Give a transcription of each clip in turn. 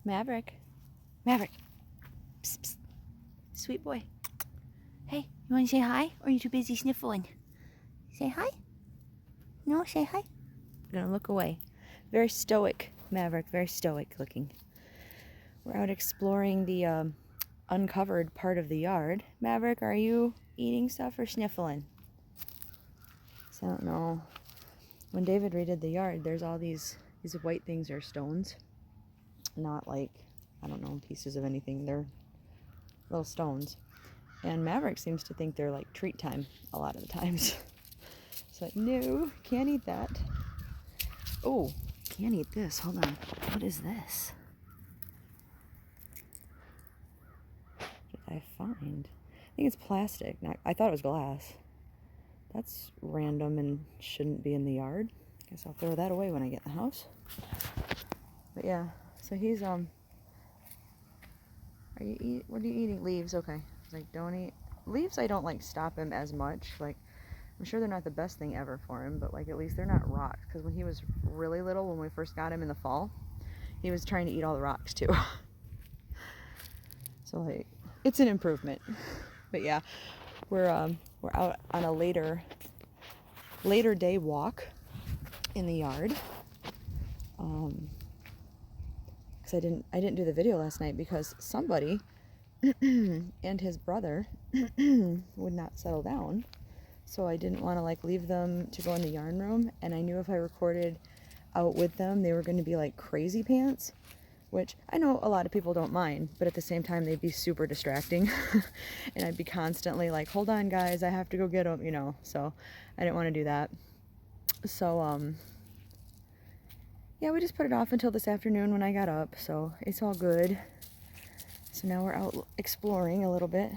Maverick. Maverick. Psst, psst. Sweet boy. Hey, you want to say hi? Or are you too busy sniffling? Say hi? No, say hi. I'm going to look away. Very stoic, Maverick. Very stoic looking. We're out exploring the uncovered part of the yard. Maverick, are you eating stuff or sniffling? So I don't know. When David redid the yard, there's all these white things are stones. Not like, I don't know, pieces of anything. They're little stones. And Maverick seems to think they're like treat time a lot of the times. It's like, no, can't eat that. Oh, can't eat this. Hold on. What is this? What did I find? I think it's plastic. I thought it was glass. That's random and shouldn't be in the yard. Guess I'll throw that away when I get in the house. But yeah, so he's what are you eating? Leaves, okay. Like, don't eat leaves. I don't like stop him as much. Like, I'm sure they're not the best thing ever for him, but like at least they're not rocks. Because when he was really little, when we first got him in the fall, he was trying to eat all the rocks too. So like, it's an improvement. But yeah, we're out on a later day walk in the yard. Because I didn't do the video last night because somebody and his brother would not settle down. So I didn't want to like leave them to go in the yarn room, and I knew if I recorded out with them, they were going to be like crazy pants, which I know a lot of people don't mind, but at the same time they'd be super distracting. And I'd be constantly like, hold on guys, I have to go get them, you know. So I didn't want to do that. So yeah, we just put it off until this afternoon when I got up, so it's all good. So now we're out exploring a little bit.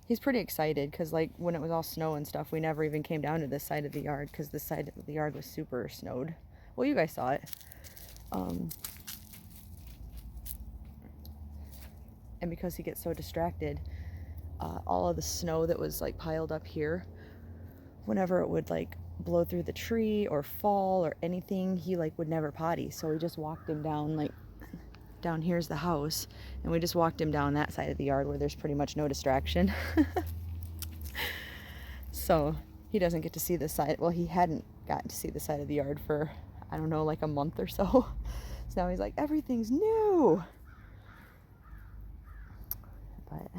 He's pretty excited because like when it was all snow and stuff, we never even came down to this side of the yard because this side of the yard was super snowed. Well, you guys saw it. And because he gets so distracted, all of the snow that was like piled up here, whenever it would like blow through the tree or fall or anything, he like would never potty. So we just walked him down, like down here's the house, and we just walked him down that side of the yard where there's pretty much no distraction. So he doesn't get to see this side. Well, he hadn't gotten to see the side of the yard for, I don't know, like a month or so. So now he's like, everything's new. But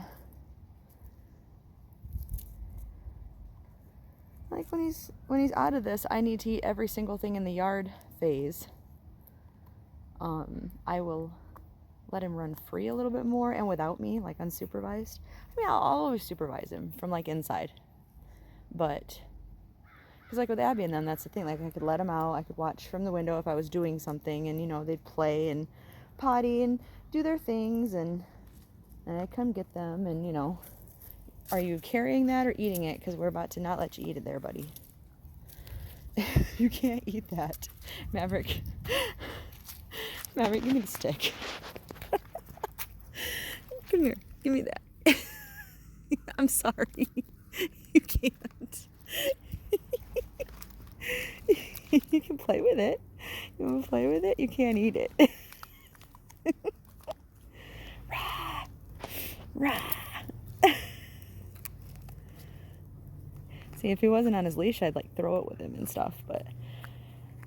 like when he's out of this I need to eat every single thing in the yard phase, I will let him run free a little bit more and without me, like unsupervised. I mean, I'll always supervise him from like inside, but because like with Abby and them, that's the thing, like I could let him out, I could watch from the window if I was doing something, and you know, they'd play and potty and do their things, and I'd come get them, and you know, are you carrying that or eating it? Because we're about to not let you eat it there, buddy. You can't eat that. Maverick. Maverick, give me the stick. Come here. Give me that. I'm sorry. You can't. You can play with it. You want to play with it? You can't eat it. Rah. Rah. See, if he wasn't on his leash, I'd like throw it with him and stuff, but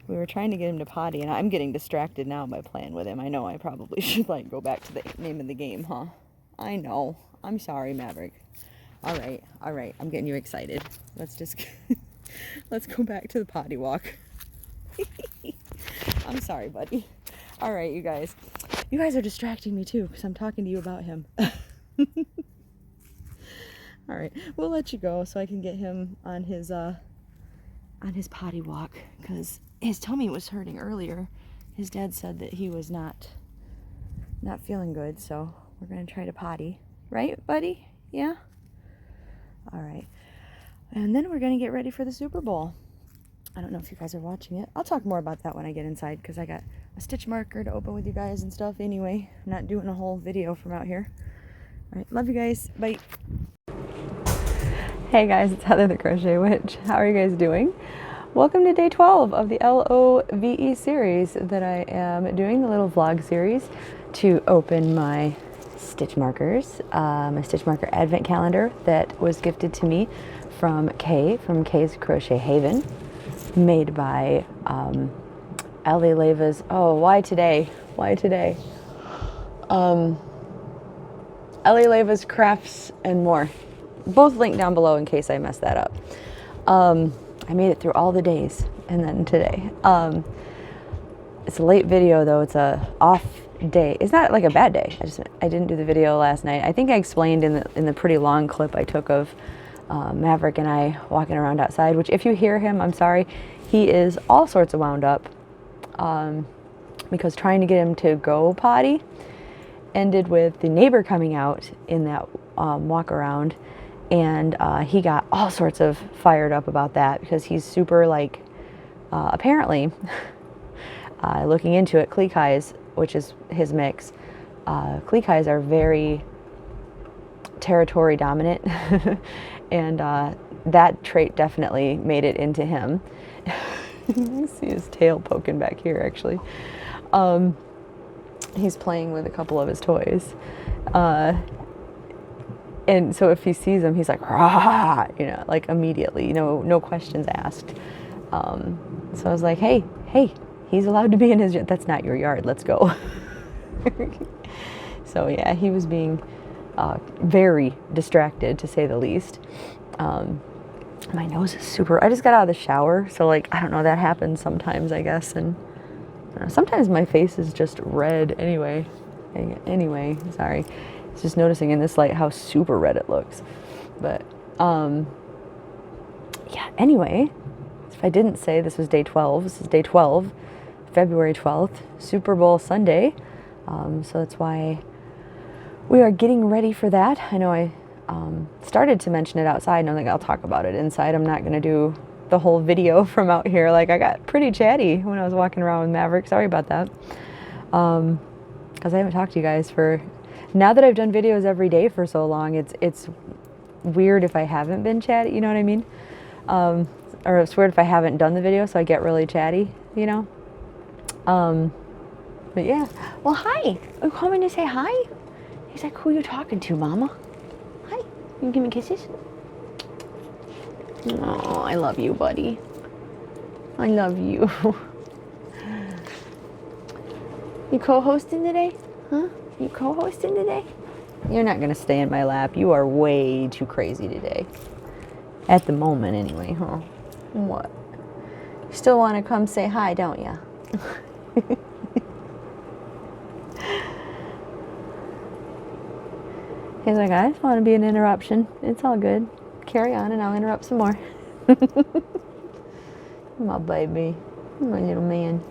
we were trying to get him to potty, and I'm getting distracted now by playing with him. I know I probably should like go back to the name of the game, huh? I know. I'm sorry, Maverick. All right. I'm getting you excited. Let's just let's go back to the potty walk. I'm sorry, buddy. All right, you guys. You guys are distracting me too because I'm talking to you about him. All right, we'll let you go so I can get him on his potty walk because his tummy was hurting earlier. His dad said that he was not feeling good, so we're gonna try to potty, right, buddy? Yeah. All right, and then we're gonna get ready for the Super Bowl. I don't know if you guys are watching it. I'll talk more about that when I get inside because I got a stitch marker to open with you guys and stuff. Anyway, I'm not doing a whole video from out here. All right, love you guys. Bye. Hey guys, it's Heather the Crochet Witch. How are you guys doing? Welcome to day 12 of the LOVE series that I am doing, the little vlog series to open my stitch markers, my stitch marker advent calendar that was gifted to me from Kay, from Kay's Crochet Haven, made by Ellie Leva's, oh, why today? Ellie Leva's Crafts and More. Both linked down below in case I messed that up. I made it through all the days and then today. It's a late video though, it's a off day. It's not like a bad day. I didn't do the video last night. I think I explained in the pretty long clip I took of Maverick and I walking around outside, which if you hear him, I'm sorry. He is all sorts of wound up because trying to get him to go potty ended with the neighbor coming out in that walk around, and he got all sorts of fired up about that because he's super like apparently looking into it, Cleekeyes, which is his mix, Cleekeyes are very territory dominant and that trait definitely made it into him. You can see his tail poking back here actually. He's playing with a couple of his toys. And so if he sees them, he's like, rah, you know, like immediately, no questions asked. So I was like, hey, he's allowed to be in his yard. That's not your yard, let's go. So yeah, he was being very distracted to say the least. My nose is super, I just got out of the shower. So like, I don't know, that happens sometimes, I guess. And sometimes my face is just red anyway. Anyway, sorry. It's just noticing in this light how super red it looks. But, yeah, anyway, if I didn't say this was day 12, this is day 12, February 12th, Super Bowl Sunday. So that's why we are getting ready for that. I know I started to mention it outside, and I think I'll talk about it inside. I'm not going to do the whole video from out here. Like, I got pretty chatty when I was walking around with Maverick. Sorry about that. Because I haven't talked to you guys for, now that I've done videos every day for so long, it's weird if I haven't been chatty, you know what I mean? Or it's weird if I haven't done the video, so I get really chatty, you know? But yeah. Well, hi. Are you coming to say hi? He's like, who are you talking to, Mama? Hi. You give me kisses? Oh, I love you, buddy. I love you. You co-hosting today? Huh? You co-hosting today? You're not gonna stay in my lap. You are way too crazy today. At the moment, anyway, huh? What? You still want to come say hi, don't ya? He's like, I just want to be an interruption. It's all good. Carry on and I'll interrupt some more. My baby. My little man.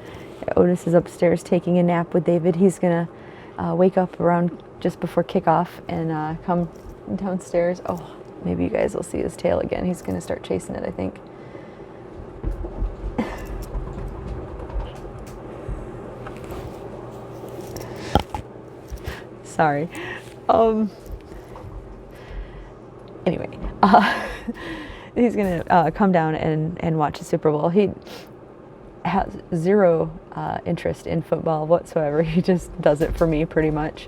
Otis is upstairs taking a nap with David. He's going to wake up around just before kickoff and come downstairs. Oh, maybe you guys will see his tail again. He's going to start chasing it, I think. Sorry. Anyway, he's gonna come down and watch the Super Bowl. He has zero interest in football whatsoever. He just does it for me pretty much.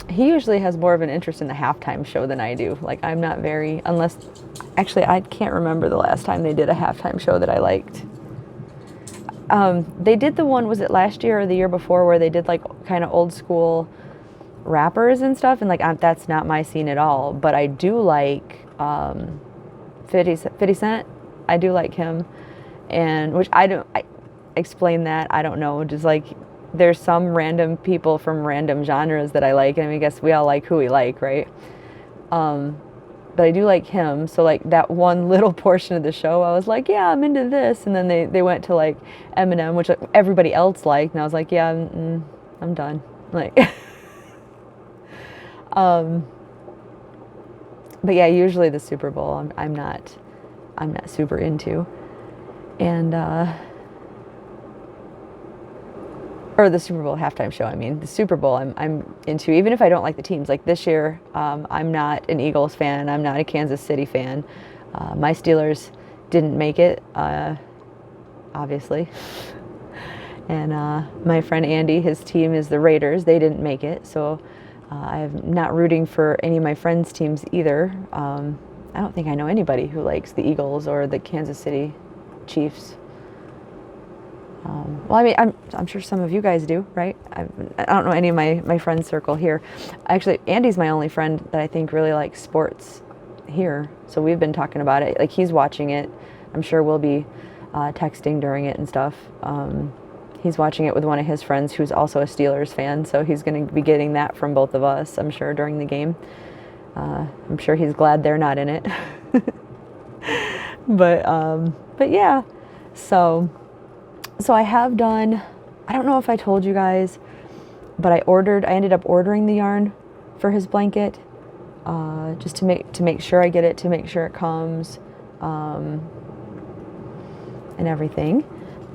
He usually has more of an interest in the halftime show than I do. Like, I'm not very, unless, actually I can't remember the last time they did a halftime show that I liked. They did the one, was it last year or the year before, where they did like kind of old school rappers and stuff, and like that's not my scene at all, but I do like 50 Cent. I do like him, and which I explain that, I don't know, just like there's some random people from random genres that I like, and I guess we all like who we like, right? But I do like him, so like that one little portion of the show I was like, yeah, I'm into this, and then they went to like Eminem, which like, everybody else liked, and I was like, yeah, I'm done, like. But yeah, usually the Super Bowl I'm not super into, and or the Super Bowl halftime show. I mean, the Super Bowl I'm into, even if I don't like the teams. Like this year, I'm not an Eagles fan. I'm not a Kansas City fan. My Steelers didn't make it, obviously. And my friend Andy, his team is the Raiders. They didn't make it, so I'm not rooting for any of my friends' teams either. I don't think I know anybody who likes the Eagles or the Kansas City Chiefs. Well, I mean, I'm sure some of you guys do, right? I don't know any of my friend circle here. Actually, Andy's my only friend that I think really likes sports here. So we've been talking about it. Like, he's watching it. I'm sure we'll be texting during it and stuff. He's watching it with one of his friends who's also a Steelers fan, so he's going to be getting that from both of us, I'm sure, during the game. I'm sure he's glad they're not in it. But yeah, so I have done, I don't know if I told you guys, but I ended up ordering the yarn for his blanket, just to make sure I get it, to make sure it comes, and everything.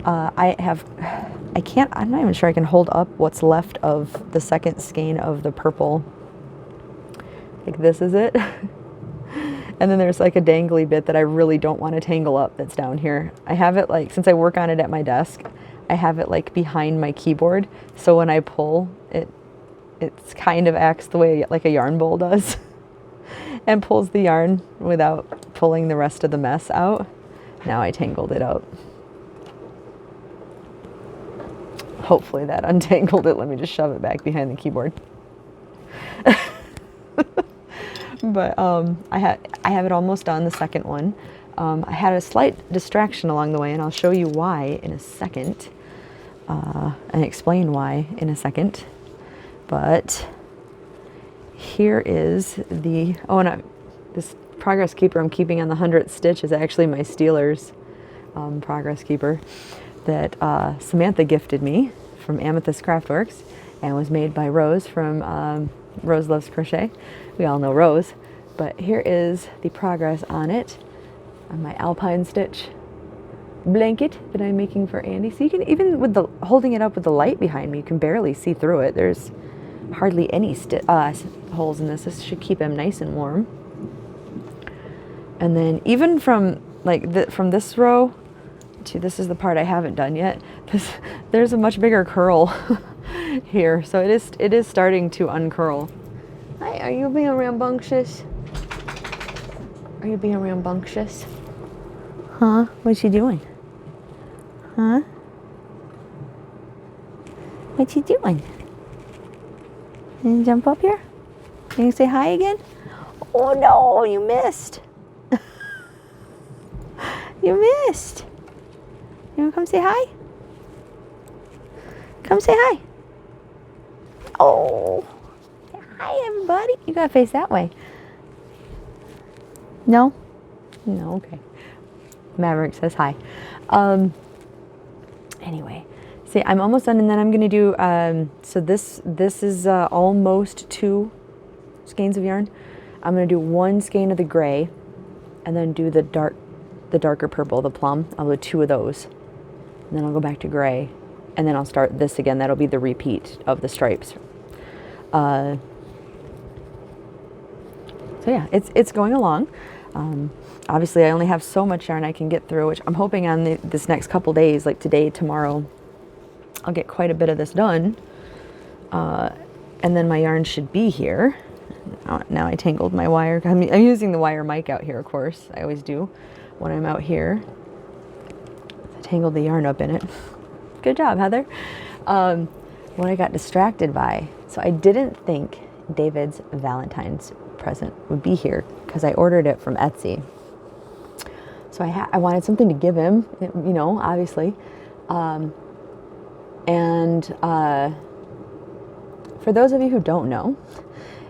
I'm not even sure I can hold up what's left of the second skein of the purple. Like, this is it. And then there's like a dangly bit that I really don't want to tangle up that's down here. I have it, like, since I work on it at my desk, I have it like behind my keyboard. So when I pull, it's kind of acts the way like a yarn bowl does and pulls the yarn without pulling the rest of the mess out. Now I tangled it up. Hopefully that untangled it. Let me just shove it back behind the keyboard. But I have it almost done, the second one. I had a slight distraction along the way, and I'll show you why in a second, and explain why in a second. But here is the, this Progress Keeper I'm keeping on the 100th stitch is actually my Steelers Progress Keeper that Samantha gifted me from Amethyst Craftworks, and was made by Rose from Rose Loves Crochet. We all know Rose, but here is the progress on it, on my Alpine Stitch blanket that I'm making for Andy. So you can, even with the holding it up with the light behind me, you can barely see through it. There's hardly any holes in this. This should keep him nice and warm. And then even from like from this row to, this is the part I haven't done yet, there's a much bigger curl here, so it is starting to uncurl. Hi, are you being rambunctious? Are you being rambunctious? Huh? What's you doing? Huh? What you doing? Can you jump up here? Can you say hi again? Oh no, you missed. You missed. You wanna come say hi? Come say hi. Oh. Hi, everybody. You gotta face that way. No? No, okay. Maverick says hi. Anyway, see, I'm almost done, and then I'm gonna do, so this is almost 2 skeins of yarn. I'm gonna do 1 skein of the gray, and then do the darker purple, the plum. I'll do 2 of those. And then I'll go back to gray, and then I'll start this again. That'll be the repeat of the stripes. So yeah, it's going along. Obviously, I only have so much yarn I can get through, which I'm hoping on this next couple days, like today, tomorrow, I'll get quite a bit of this done. And then my yarn should be here. Now I tangled my wire. I'm using the wire mic out here, of course. I always do when I'm out here. I tangled the yarn up in it. Good job, Heather. What I got distracted by. So I didn't think David's Valentine's present would be here because I ordered it from Etsy. So I wanted something to give him, you know, obviously. For those of you who don't know,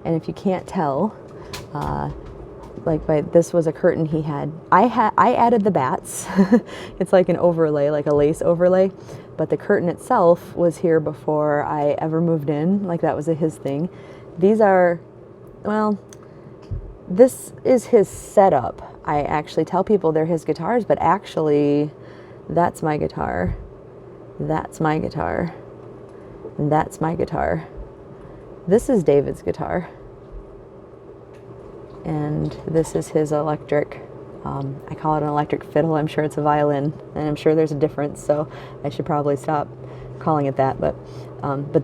and if you can't tell, this was a curtain he had. I added the bats. It's like an overlay, like a lace overlay, but the curtain itself was here before I ever moved in. Like, that was his thing. These are, well, this is his setup. I actually tell people they're his guitars, but actually that's my guitar. That's my guitar. And that's my guitar. This is David's guitar. And this is his electric I call it an electric fiddle. I'm sure it's a violin, and I'm sure there's a difference, so I should probably stop calling it that. But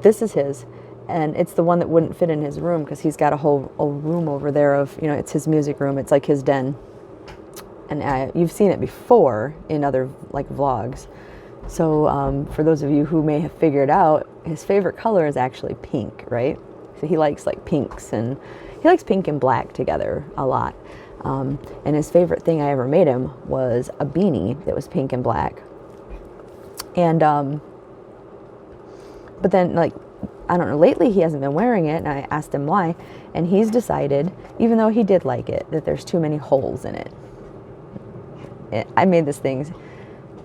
this is his, and it's the one that wouldn't fit in his room because he's got a whole room over there of, you know, it's his music room. It's like his den, and you've seen it before in other like vlogs. So for those of you who may have figured out, his favorite color is actually pink, right? So he likes like pinks, and he likes pink and black together a lot. And his favorite thing I ever made him was a beanie that was pink and black. And but then, like, I don't know, lately he hasn't been wearing it, and I asked him why, and he's decided, even though he did like it, that there's too many holes in it. I made this thing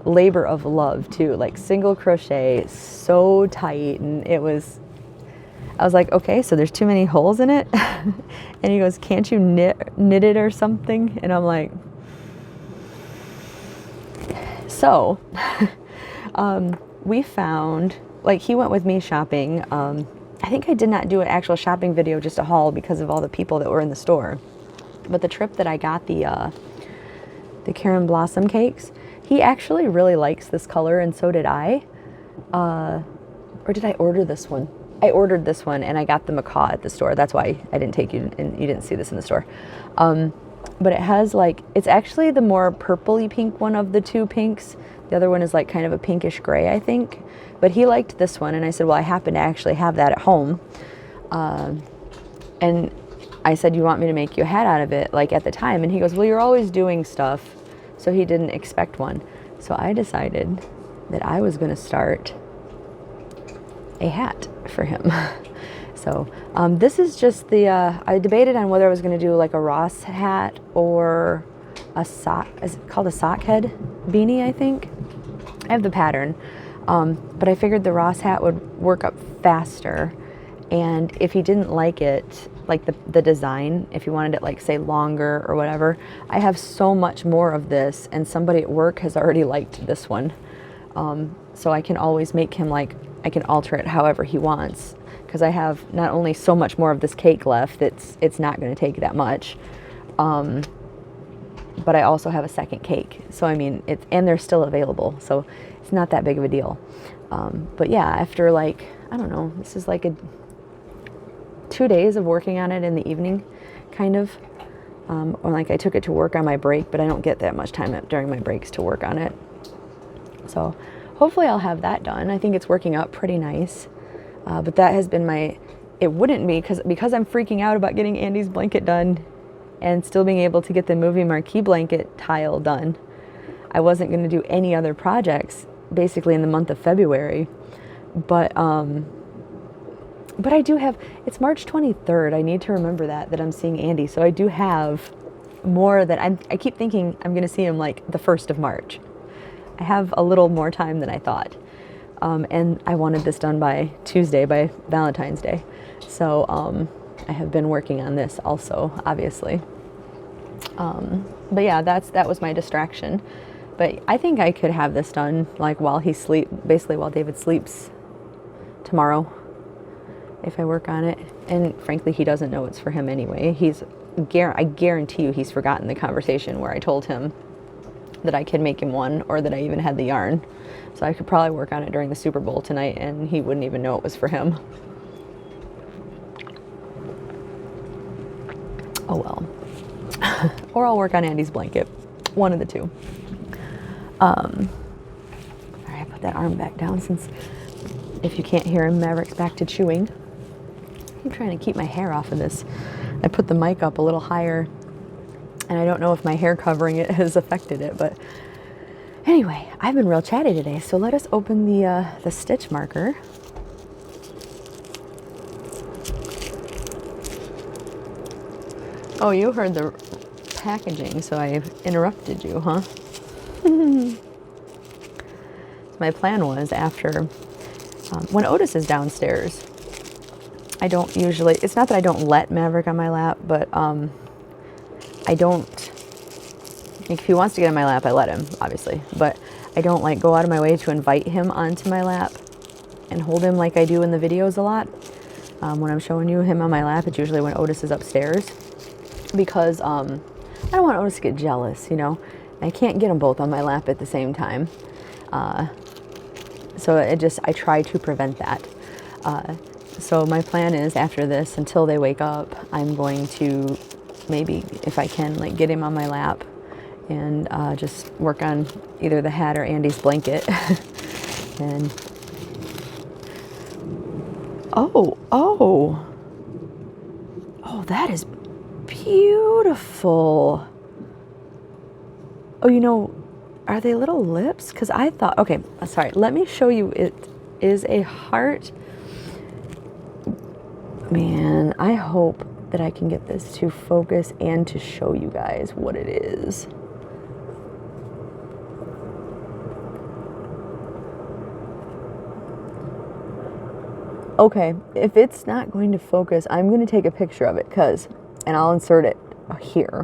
labor of love too, like single crochet, so tight, and I was like, okay, so there's too many holes in it. And he goes, can't you knit it or something? And I'm like, so we found, like, he went with me shopping. I think I did not do an actual shopping video, just a haul, because of all the people that were in the store. But the trip that I got the Karen Blossom cakes, he actually really likes this color, and so did I. Or did I order this one? I ordered this one, and I got the macaw at the store. That's why I didn't take you, and you didn't see this in the store. But it has, like, it's actually the more purpley pink one of the two pinks. The other one is like kind of a pinkish gray, I think. But he liked this one, and I said, well, I happen to actually have that at home. And I said, you want me to make you a hat out of it, like, at the time? And he goes, well, you're always doing stuff. So he didn't expect one. So I decided that I was going to start a hat for him. So this is just the, I debated on whether I was going to do like a Ross hat or a sock, is it called a sock head beanie, I think. I have the pattern, but I figured the Ross hat would work up faster. And if he didn't like it, like the design, if he wanted it, like, say, longer or whatever, I have so much more of this, and somebody at work has already liked this one. So I can always make him, like, I can alter it however he wants, because I have not only so much more of this cake left, it's not going to take that much, but I also have a second cake. So I mean, and they're still available, so it's not that big of a deal. But yeah, after, like, I don't know, this is like 2 days of working on it in the evening, kind of. Or like I took it to work on my break, but I don't get that much time during my breaks to work on it. So hopefully I'll have that done. I think it's working out pretty nice. But that has been it wouldn't be, because I'm freaking out about getting Andy's blanket done and still being able to get the movie marquee blanket tile done. I wasn't going to do any other projects basically in the month of February. But I do have, it's March 23rd. I need to remember that I'm seeing Andy. So I do have more that I keep thinking I'm going to see him like the 1st of March. I have a little more time than I thought. And I wanted this done by Tuesday, by Valentine's Day. So I have been working on this also, obviously. But yeah, that was my distraction. But I think I could have this done like while basically while David sleeps tomorrow, if I work on it. And frankly, he doesn't know it's for him anyway. I guarantee you he's forgotten the conversation where I told him that I could make him one, or that I even had the yarn. So I could probably work on it during the Super Bowl tonight, and he wouldn't even know it was for him. Oh well. Or I'll work on Andy's blanket. One of the two. All right, put that arm back down, since if you can't hear him, Maverick's back to chewing. I'm trying to keep my hair off of this. I put the mic up a little higher, and I don't know if my hair covering it has affected it, but anyway, I've been real chatty today, so let us open the stitch marker. Oh, you heard the packaging, so I interrupted you, huh? My plan was after, when Otis is downstairs, I don't usually, it's not that I don't let Maverick on my lap, but I don't, if he wants to get on my lap, I let him, obviously, but I don't like go out of my way to invite him onto my lap and hold him like I do in the videos a lot. When I'm showing you him on my lap, it's usually when Otis is upstairs, because I don't want Otis to get jealous, you know. I can't get them both on my lap at the same time. So I try to prevent that. So my plan is after this, until they wake up, I'm going to maybe, if I can, like get him on my lap and just work on either the hat or Andy's blanket. And oh, that is beautiful. Oh, you know, are they little lips? Because I thought, okay, sorry, let me show you. It is a heart. Man, I hope that I can get this to focus and to show you guys what it is. Okay, if it's not going to focus, I'm going to take a picture of it and I'll insert it here,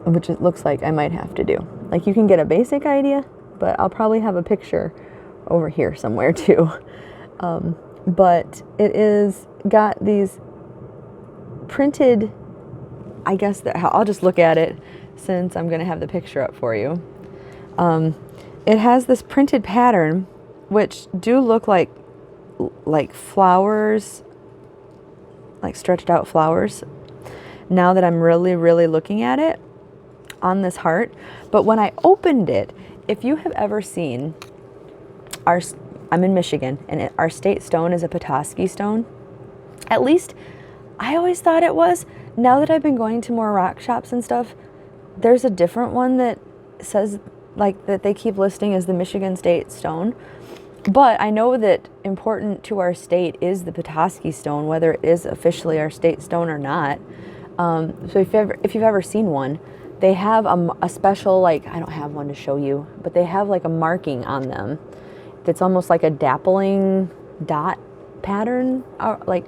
which it looks like I might have to do. Like, you can get a basic idea, but I'll probably have a picture over here somewhere too. But it is got these printed, I guess that I'll just look at it since I'm going to have the picture up for you. It has this printed pattern, which do look like flowers, like stretched out flowers, now that I'm really, really looking at it on this heart. But when I opened it, if you have ever seen I'm in Michigan, and our state stone is a Petoskey stone. At least I always thought it was. Now that I've been going to more rock shops and stuff, there's a different one that says, like, that they keep listing as the Michigan state stone. But I know that important to our state is the Petoskey stone, whether it is officially our state stone or not. So if you've ever seen one, they have a special, like, I don't have one to show you, but they have like a marking on them. It's almost like a dappling dot pattern. Like,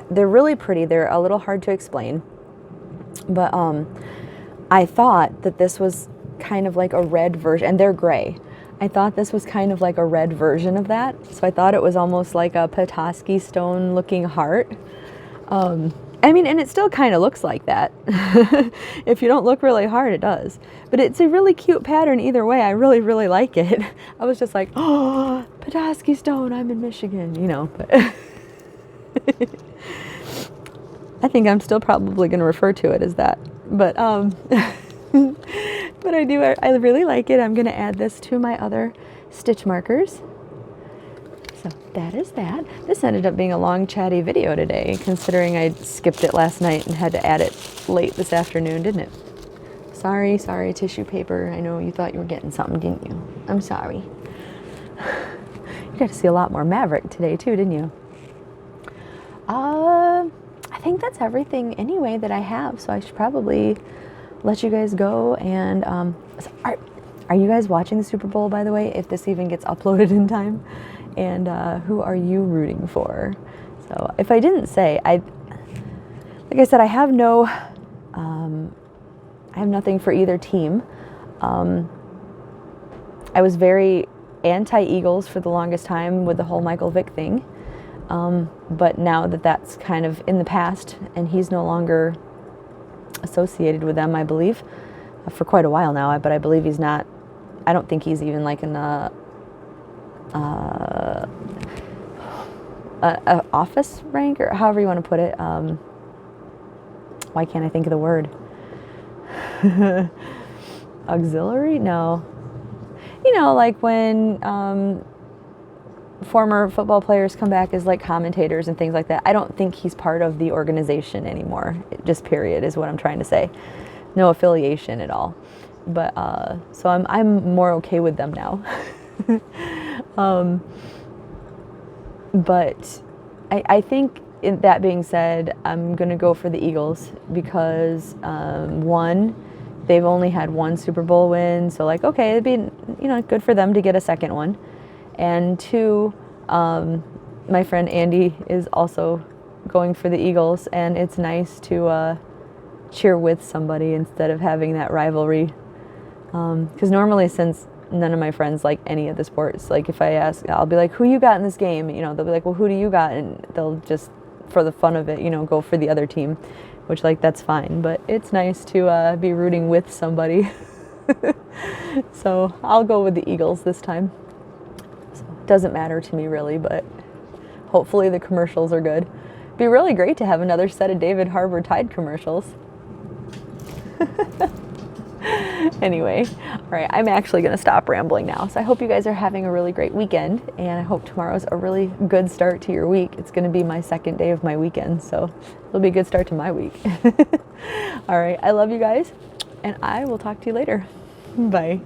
they're really pretty. They're a little hard to explain. But I thought that this was kind of like a red version, and they're gray. I thought this was kind of like a red version of that. So I thought it was almost like a Petoskey stone looking heart. I mean, and it still kind of looks like that. If you don't look really hard, it does. But it's a really cute pattern either way. I really, really like it. I was just like, oh, Petoskey stone, I'm in Michigan, you know. But I think I'm still probably going to refer to it as that. But but I really like it. I'm going to add this to my other stitch markers. So that is that. This ended up being a long, chatty video today, considering I skipped it last night and had to add it late this afternoon, didn't it? Sorry, tissue paper. I know you thought you were getting something, didn't you? I'm sorry. You got to see a lot more Maverick today, too, didn't you? I think that's everything anyway that I have, so I should probably let you guys go. And are you guys watching the Super Bowl, by the way, if this even gets uploaded in time? And who are you rooting for? So if I didn't say, like I said, I have nothing for either team. I was very anti-Eagles for the longest time with the whole Michael Vick thing. But now that that's kind of in the past and he's no longer associated with them, I believe, for quite a while now, but I believe he's not, I don't think he's even like in the office rank, or however you want to put it. Why can't I think of the word? Auxiliary? No. You know, like when former football players come back as like commentators and things like that. I don't think he's part of the organization anymore. Just period is what I'm trying to say. No affiliation at all. But so I'm more okay with them now. But I think, that being said, I'm going to go for the Eagles because, one, they've only had one Super Bowl win. So, like, okay, it'd be, good for them to get a second one. And two, my friend Andy is also going for the Eagles. And it's nice to cheer with somebody instead of having that rivalry. Because normally, since none of my friends like any of the sports, like if I ask, I'll be like, who you got in this game? They'll be like, well, who do you got? And they'll just, for the fun of it, go for the other team. which like that's fine, but it's nice to be rooting with somebody. So I'll go with the Eagles this time. So it doesn't matter to me really, but hopefully the commercials are good. It'd be really great to have another set of David Harbour Tide commercials. Anyway, all right, I'm actually going to stop rambling now. So I hope you guys are having a really great weekend, and I hope tomorrow's a really good start to your week. It's going to be my second day of my weekend, so it'll be a good start to my week. All right, I love you guys, and I will talk to you later. Bye.